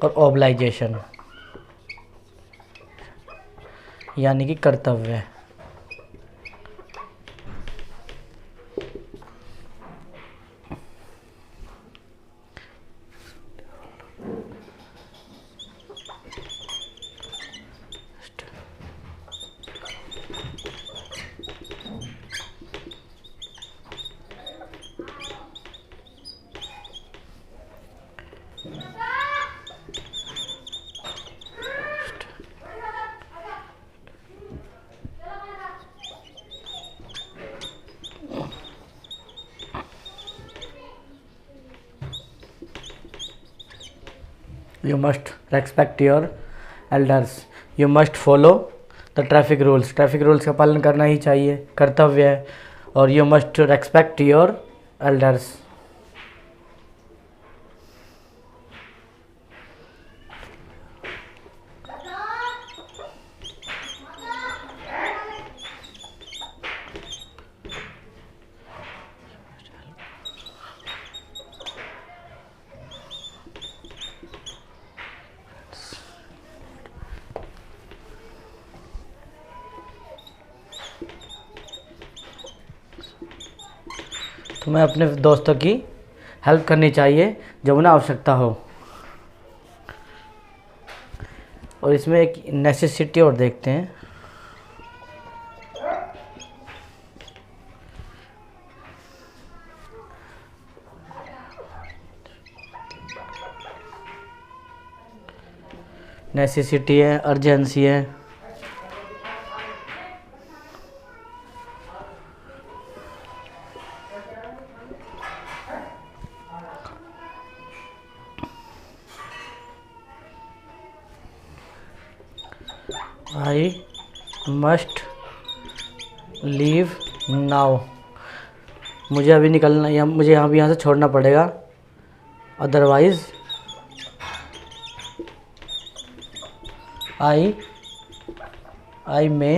और ऑब्लाइजेशन, यानी कि कर्तव्य। You must respect your elders. You must follow the traffic rules. Traffic rules का पालन करना ही चाहिए, कर्तव्य है। और you must respect your elders. तुम्हें अपने दोस्तों की हेल्प करनी चाहिए जब उन्हें आवश्यकता हो। और इसमें एक नेसेसिटी और देखते हैं। नेसेसिटी है, अर्जेंसी है, आई मस्ट लीव नाउ, मुझे अभी निकलना या मुझे यहाँ से छोड़ना पड़ेगा, अदरवाइज आई मे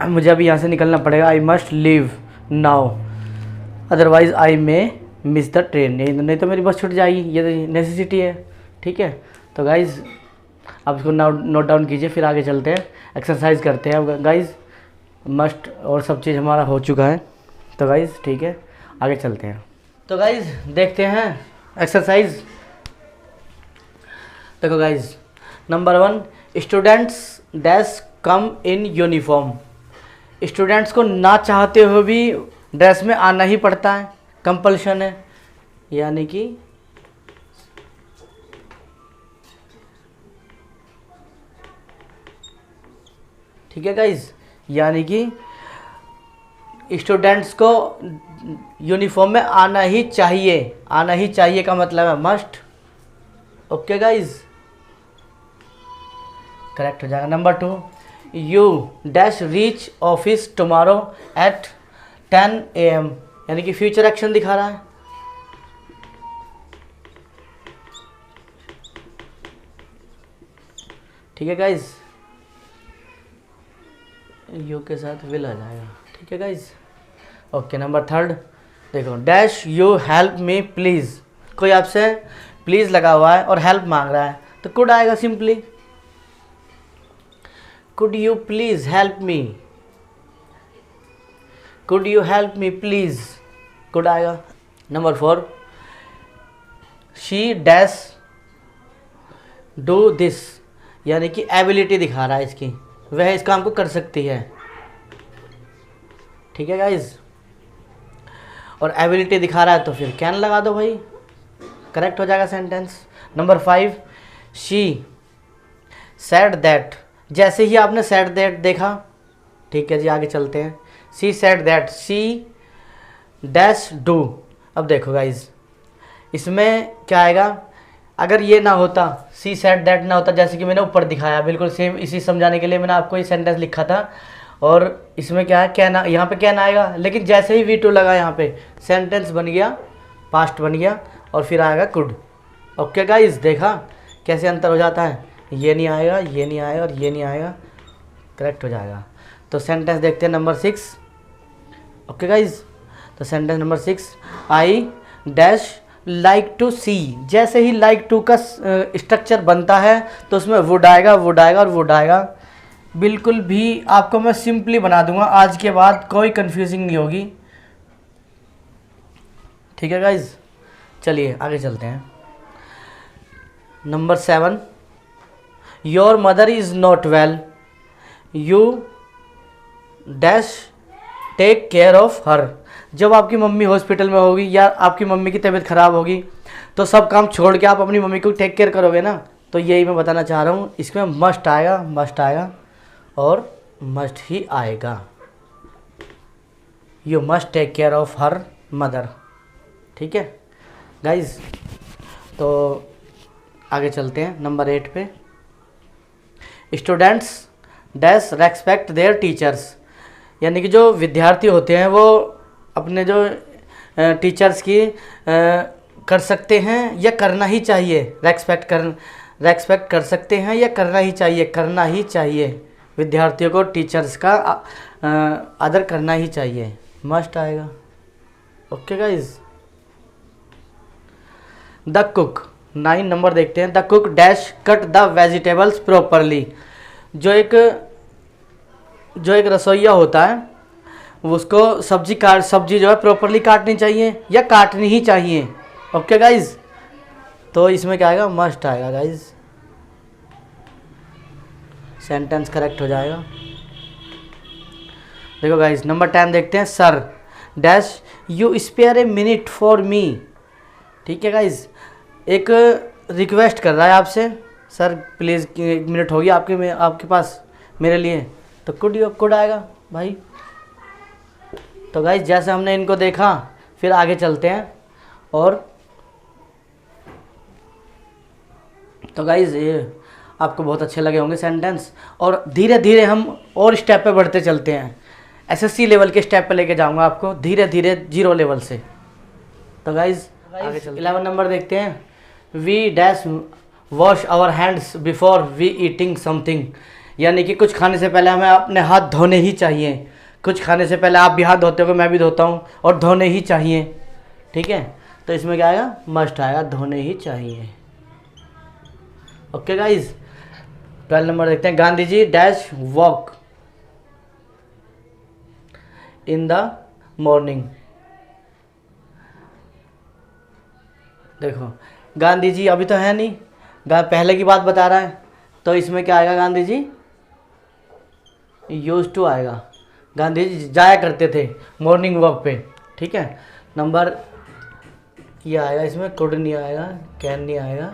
मुझे अभी यहाँ से निकलना पड़ेगा, I must leave now otherwise I may miss the train, नहीं तो मेरी बस छूट जाएगी, ये नेसेसिटी है। ठीक है, तो गाइज़ आप इसको नोट डाउन कीजिए, फिर आगे चलते हैं, एक्सरसाइज करते हैं। अब गाइज़ मस्ट और सब चीज़ हमारा हो चुका है, तो गाइज़ ठीक है आगे चलते हैं। तो गाइज़ देखते हैं एक्सरसाइज। देखो guys, number 1, students dash come in uniform. Students को ना चाहते हुए भी ड्रेस में आना ही पड़ता है, कंपल्शन है, यानी कि ठीक है गाइज, यानी कि स्टूडेंट्स को यूनिफॉर्म में आना ही चाहिए। आना ही चाहिए का मतलब है मस्ट। ओके गाइज, करेक्ट हो जाएगा। Number 2, you dash reach office tomorrow at 10 AM, यानी कि फ्यूचर एक्शन दिखा रहा है। ठीक है गाइज, यू के साथ विल आ जाएगा। ठीक है गाइज, ओके। नंबर 3, देखो, dash you help me please. कोई आपसे प्लीज़ लगा हुआ है और हेल्प मांग रहा है, तो कुड आएगा simply, could you please help me, could you help me please, could आएगा। Number 4, she dash do this, यानी कि एबिलिटी दिखा रहा है इसकी, वह इस काम को कर सकती है। ठीक है गाइज, और एबिलिटी दिखा रहा है तो फिर कैन लगा दो भाई, करेक्ट हो जाएगा sentence. Number 5, she said that, जैसे ही आपने सेड दैट देखा, ठीक है जी आगे चलते हैं। She said that she dash do. अब देखो गाइज, इसमें क्या आएगा, अगर ये ना होता, सी सेड दैट ना होता, जैसे कि मैंने ऊपर दिखाया बिल्कुल सेम, इसी समझाने के लिए मैंने आपको ये सेंटेंस लिखा था, और इसमें क्या है, कैन, यहाँ पे कैन आएगा, लेकिन जैसे ही V2 लगा यहाँ पे सेंटेंस बन गया, पास्ट बन गया, और फिर आएगा कुड। ओके गाइज, देखा कैसे अंतर हो जाता है, ये नहीं आएगा, ये नहीं आएगा और ये नहीं आएगा, करेक्ट हो जाएगा। तो सेंटेंस देखते हैं नंबर 6। ओके गाइज, तो sentence number 6, I dash like to see. जैसे ही लाइक टू का स्ट्रक्चर बनता है तो उसमें वुड आएगा, वुड आएगा और वुड आएगा। बिल्कुल भी आपको मैं सिंपली बना दूंगा, आज के बाद कोई कंफ्यूजिंग नहीं होगी। ठीक है गाइज, चलिए आगे चलते हैं। Number 7, your mother is not well, you dash take care of her. जब आपकी मम्मी हॉस्पिटल में होगी या आपकी मम्मी की तबीयत ख़राब होगी तो सब काम छोड़ के आप अपनी मम्मी को टेक केयर करोगे ना, तो यही मैं बताना चाह रहा हूँ। इसमें मस्ट आएगा, मस्ट आएगा और मस्ट ही आएगा। You must take care of her mother. ठीक है गाइज, तो आगे चलते हैं नंबर 8 पे। Students dash respect there teachers, यानी कि जो विद्यार्थी होते हैं वो अपने जो टीचर्स की कर सकते हैं या करना ही चाहिए, रेस्पेक्ट कर सकते हैं या करना ही चाहिए, करना ही चाहिए। विद्यार्थियों को टीचर्स का आदर करना ही चाहिए, मस्ट आएगा। Okay guys, the cook 9 number देखते हैं। The cook dash cut the vegetables properly. जो एक रसोइया होता है उसको सब्जी जो है प्रॉपरली काटनी चाहिए या काटनी ही चाहिए। ओके गाइज, तो इसमें क्या आएगा, मस्ट आएगा गाइज, सेंटेंस करेक्ट हो जाएगा। देखो गाइज, नंबर 10 देखते हैं। Sir dash you spare a minute for me. ठीक है गाइज, एक रिक्वेस्ट कर रहा है आपसे, सर प्लीज़ 1 मिनट होगी आपके पास मेरे लिए, तो कुड आएगा भाई। तो गाइज, जैसे हमने इनको देखा, फिर आगे चलते हैं। और तो गाइज, ये आपको बहुत अच्छे लगे होंगे सेंटेंस, और धीरे धीरे हम और स्टेप पे बढ़ते चलते हैं। SSC लेवल के स्टेप पे लेके जाऊंगा आपको धीरे धीरे 0 लेवल से। तो गाइज आगे चलते हैं। 11 नंबर देखते हैं। We dash wash our hands before we eating something, यानी कि कुछ खाने से पहले हमें अपने हाथ धोने ही चाहिए। कुछ खाने से पहले आप भी हाथ धोते हो, मैं भी धोता हूँ, और धोने ही चाहिए। ठीक है, तो इसमें क्या आएगा, मस्ट आएगा, धोने ही चाहिए। ओके गाइज, 12 नंबर देखते हैं। Gandhi ji dash walk in the morning. देखो गांधी जी अभी तो है नहीं, पहले की बात बता रहा है, तो इसमें क्या आएगा, गांधी जी यूज टू आएगा। गांधी जी जाया करते थे मॉर्निंग वॉक पे। ठीक है, नंबर ये आएगा, इसमें कुड नहीं आएगा, कैन नहीं आएगा,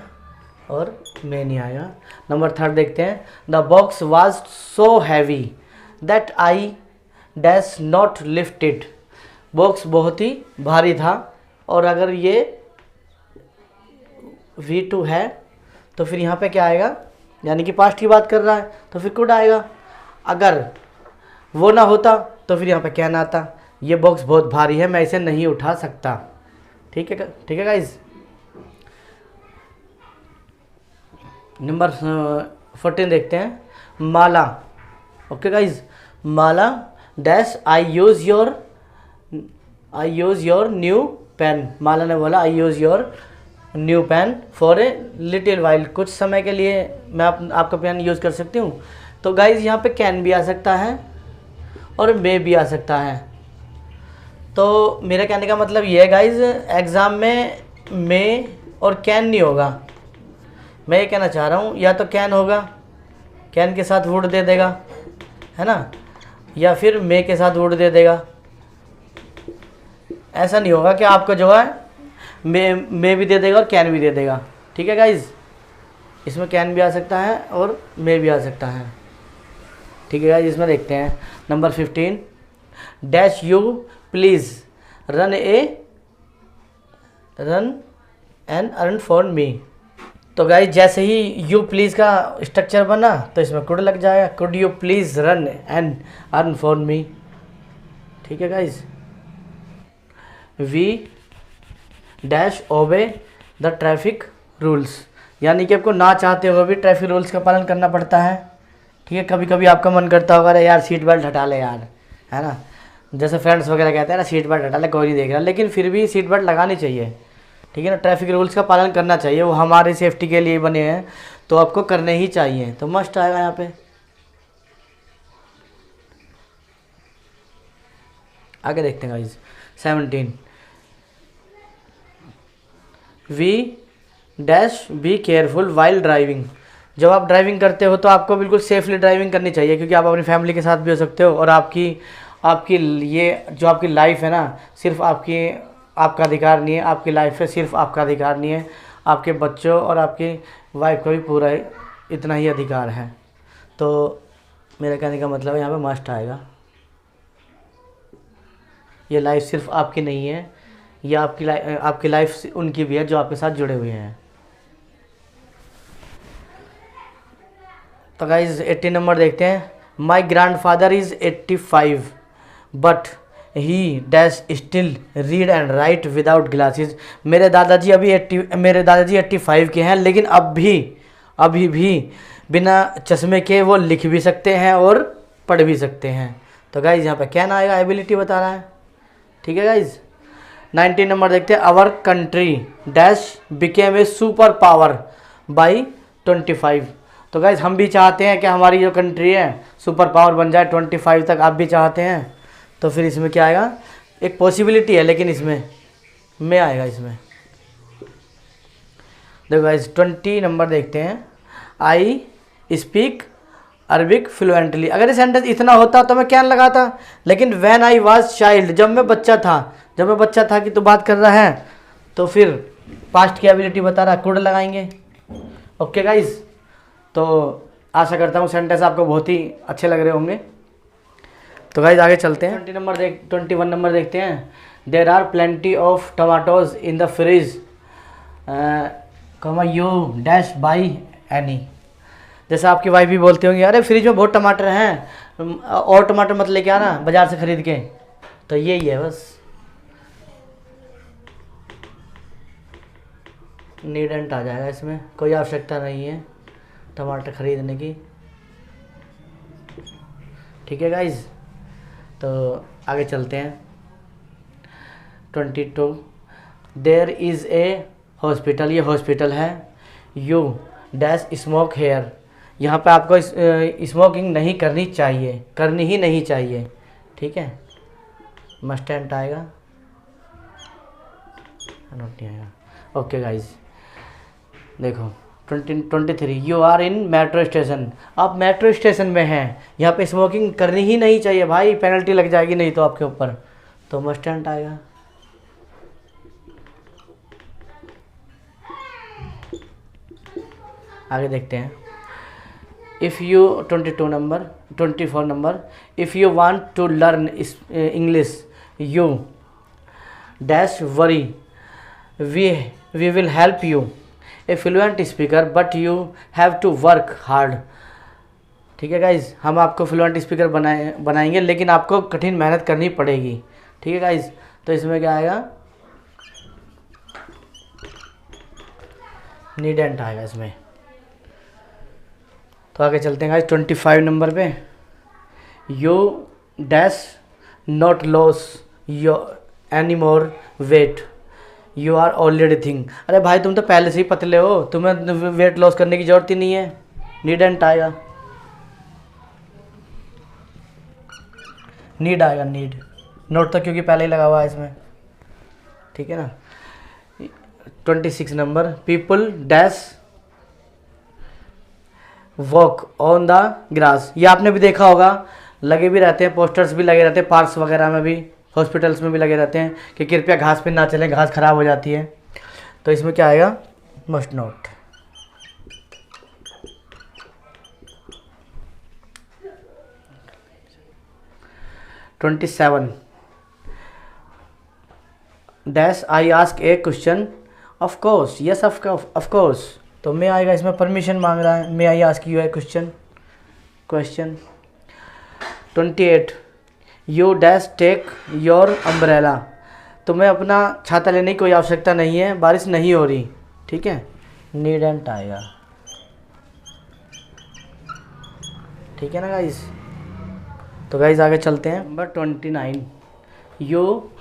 और मे नहीं आएगा। नंबर 3 देखते हैं। The box was so heavy that I dash not lift it. Box बहुत ही भारी था, और अगर ये V2 है तो फिर यहाँ पे क्या आएगा, यानी कि पास्ट की बात कर रहा है, तो फिर कुड आएगा। अगर वो ना होता तो फिर यहाँ पे कैन आता। ये बॉक्स बहुत भारी है, मैं इसे नहीं उठा सकता। ठीक है गाइज। नंबर 14 देखते हैं। Mala, okay guys, Mala dash I use your new pen. Mala ने बोला I use your new pen for a little while. कुछ समय के लिए मैं आपका पेन यूज़ कर सकती हूँ। तो गाइज यहाँ पे कैन भी आ सकता है और मे भी आ सकता है। तो मेरा कहने का मतलब ये है गाइज, एग्ज़ाम में मे और कैन नहीं होगा। मैं ये कहना चाह रहा हूँ, या तो कैन होगा, कैन के साथ वुड दे देगा, है ना, या फिर मे के साथ वुड दे देगा। ऐसा नहीं होगा कि आपको जो है मे भी दे देगा और कैन भी दे देगा। ठीक है गाइज, इसमें कैन भी आ सकता है और मे भी आ सकता है। ठीक है गाइज, इसमें देखते हैं। Number 15 dash you please run an errand for me. तो गाइज जैसे ही यू प्लीज़ का स्ट्रक्चर बना तो इसमें कुड लग जाएगा। Could you please run an errand for me. ठीक है guys. We dash obey the traffic rules, यानी कि आपको ना चाहते हुए भी ट्रैफिक रूल्स का पालन करना पड़ता है। ठीक है, कभी कभी आपका मन करता होगा अरे यार सीट बेल्ट हटा ले यार, है ना, जैसे फ्रेंड्स वगैरह कहते हैं ना सीट बेल्ट हटा ले, कोई नहीं देख रहा, लेकिन फिर भी सीट बेल्ट लगानी चाहिए। ठीक है ना, ट्रैफिक रूल्स का पालन करना चाहिए, वो हमारी सेफ्टी के लिए बने हैं, तो आपको करने ही चाहिए। तो मस्ट आएगा यहाँ पे। आगे देखते हैं guys. 17 we dash be careful while driving. जब आप ड्राइविंग करते हो तो आपको बिल्कुल सेफली ड्राइविंग करनी चाहिए, क्योंकि आप अपनी फैमिली के साथ भी हो सकते हो, और आपकी ये जो आपकी लाइफ है ना, सिर्फ आपका अधिकार नहीं है, आपकी लाइफ है सिर्फ आपका अधिकार नहीं है, आपके बच्चों और आपकी वाइफ का भी पूरा इतना ही अधिकार है। तो मेरा कहने का मतलब है यहाँ पे मस्ट आएगा। ये लाइफ सिर्फ आपकी नहीं है, ये आपकी लाइफ उनकी भी है जो आपके साथ जुड़े हुए हैं। तो गाइज 80 नंबर देखते हैं। माई grandfather is 85 but he dash still read and right without glasses. मेरे दादाजी 85 के हैं, लेकिन अभी भी बिना चश्मे के वो लिख भी सकते हैं और पढ़ भी सकते हैं। तो गाइज यहाँ पे कैन आएगा, एबिलिटी बता रहा है। ठीक है गाइज। 19 नंबर देखते हैं। Our country dash became a super power by 25। तो गाइज हम भी चाहते हैं कि हमारी जो कंट्री है सुपर पावर बन जाए 25 तक, आप भी चाहते हैं। तो फिर इसमें क्या आएगा, एक पॉसिबिलिटी है, लेकिन इसमें में आएगा। इसमें देखो गाइज 20 नंबर देखते हैं। I speak Arabic fluently. अगर ये सेंटेंस इतना होता तो मैं कैन लगाता, लेकिन व्हेन आई वाज चाइल्ड, जब मैं बच्चा था कि तो बात कर रहा है, तो फिर पास्ट की एबिलिटी बता रहा, कुड लगाएंगे। ओके गाइज, तो आशा करता हूँ सेंटेंस आपको बहुत ही अच्छे लग रहे होंगे। तो गाइज आगे चलते हैं। 21 नंबर देखते हैं। There are plenty of tomatoes in the fridge, you dash buy any. जैसे आपकी वाइफ भी बोलती होंगी अरे फ्रिज में बहुत टमाटर हैं, और टमाटर मत लेके आना बाज़ार से ख़रीद के। तो यही है बस, नीड एंड आ जाएगा, इसमें कोई आवश्यकता नहीं है टमाटर ख़रीदने की। ठीक है गाइज, तो आगे चलते हैं। 22 देयर इज़ ए हॉस्पिटल, ये हॉस्पिटल है। यू डैश स्मोक हेयर, यहाँ पे आपको स्मोकिंग नहीं करनी चाहिए, करनी ही नहीं चाहिए, ठीक है। मस्ट एंड आएगा, नोट नहीं आएगा। ओके गाइज, देखो 23 you are in metro station, आप मेट्रो स्टेशन में हैं, यहाँ पे स्मोकिंग करनी ही नहीं चाहिए भाई, पेनल्टी लग जाएगी नहीं तो आपके ऊपर, तो मस्ट एंड आएगा। आगे देखते हैं। If you 24 number if you want to learn English you dash worry we will help you a fluent speaker but you have to work hard, ठीक है गाइज, हम आपको फ्लुएंट स्पीकर बनाएंगे लेकिन आपको कठिन मेहनत करनी पड़ेगी, ठीक है गाइज। तो इसमें क्या आएगा, नीडेंट आएगा इसमें। तो आगे चलते हैं गाइज 25 नंबर पे। You dash not loss your any more weight you are already thing, अरे भाई तुम तो पहले से ही पतले हो, तुम्हें वेट लॉस करने की जरूरत ही नहीं है, नीडेंट आएगा, नीड आएगा, नीड, नोट तो क्योंकि पहले ही लगा हुआ है इसमें, ठीक है ना। 26 number people dash walk on the grass, ये आपने भी देखा होगा, लगे भी रहते हैं, पोस्टर्स भी लगे रहते हैं, पार्क्स वगैरह में भी, हॉस्पिटल्स में भी लगे रहते हैं कि कृपया घास पे ना चलें, घास खराब हो जाती है। तो इसमें क्या आएगा, must note. $27 dash I ask a question of course yes of course, तो मैं आएगा इसमें, परमिशन मांग रहा है, मैं I ask you a question. 28 you dash take your umbrella, तुम्हें अपना छाता लेने की कोई आवश्यकता नहीं है, बारिश नहीं हो रही, ठीक है, नीडेंट आएगा, ठीक है ना गाइस। तो गाइस आगे चलते हैं। Number 29 you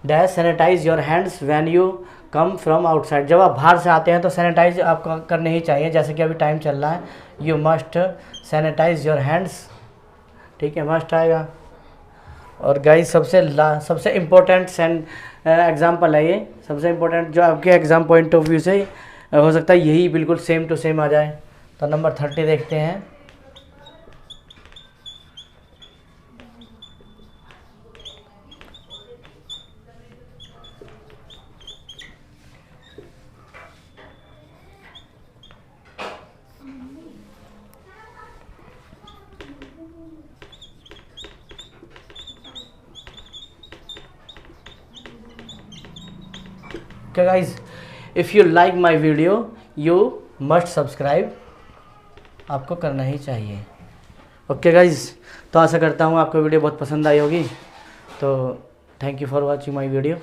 dash sanitise your hands when you come from outside, जब आप बाहर से आते हैं तो सैनिटाइज आपको करने ही चाहिए, जैसे कि अभी टाइम चल रहा है, you must sanitise your hands, ठीक है, मस्ट आएगा। और गाइस सबसे इम्पोर्टेंट एग्जाम्पल है ये, सबसे इम्पोर्टेंट जो आपके एग्ज़ाम पॉइंट ऑफ व्यू से हो सकता है यही बिल्कुल सेम टू सेम आ जाए। तो नंबर 30 देखते हैं। Okay guys, if you like my video you must subscribe, आपको करना ही चाहिए। ओके गाइज, तो आशा करता हूँ आपको वीडियो बहुत पसंद आई होगी, तो thank you for watching my video.